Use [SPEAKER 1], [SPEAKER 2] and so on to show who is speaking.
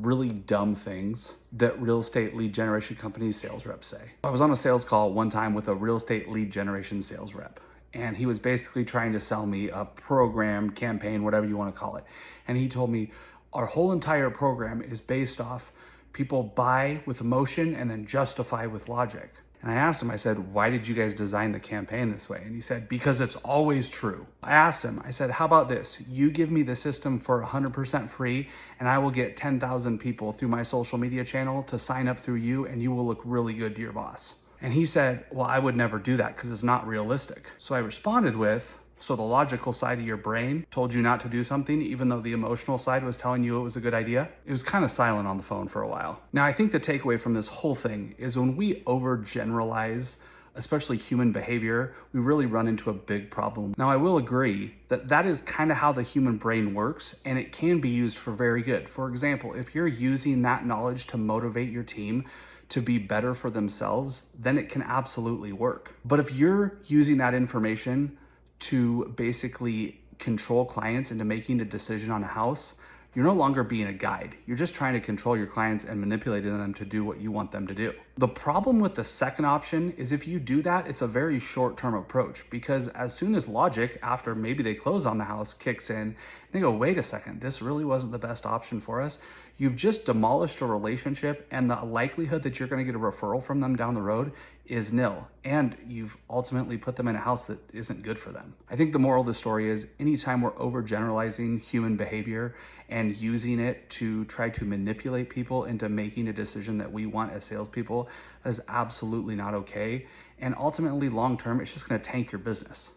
[SPEAKER 1] really dumb things that real estate lead generation companies sales reps say. I was on a sales call one time with a real estate lead generation sales rep, and he was basically trying to sell me a program, campaign, whatever you want to call it. And he told me our whole entire program is based off people buy with emotion and then justify with logic. And I asked him, I said, why did you guys design the campaign this way? And he said, because it's always true. I asked him, I said, how about this? You give me the system for 100% free and I will get 10,000 people through my social media channel to sign up through you and you will look really good to your boss. And he said, well, I would never do that because it's not realistic. So I responded with, so the logical side of your brain told you not to do something, even though the emotional side was telling you it was a good idea? It was kind of silent on the phone for a while. Now, I think the takeaway from this whole thing is when we overgeneralize, especially human behavior, we really run into a big problem. Now, I will agree that that is kind of how the human brain works, and it can be used for very good. For example, if you're using that knowledge to motivate your team to be better for themselves, then it can absolutely work. But if you're using that information to basically control clients into making a decision on a house, you're no longer being a guide. You're just trying to control your clients and manipulating them to do what you want them to do. The problem with the second option is if you do that, it's a very short-term approach, because as soon as logic, after maybe they close on the house, kicks in, they go, wait a second, this really wasn't the best option for us. You've just demolished a relationship, and the likelihood that you're gonna get a referral from them down the road is nil. And you've ultimately put them in a house that isn't good for them. I think the moral of the story is anytime we're overgeneralizing human behavior and using it to try to manipulate people into making a decision that we want as salespeople, that is absolutely not okay. And ultimately, long-term, it's just gonna tank your business.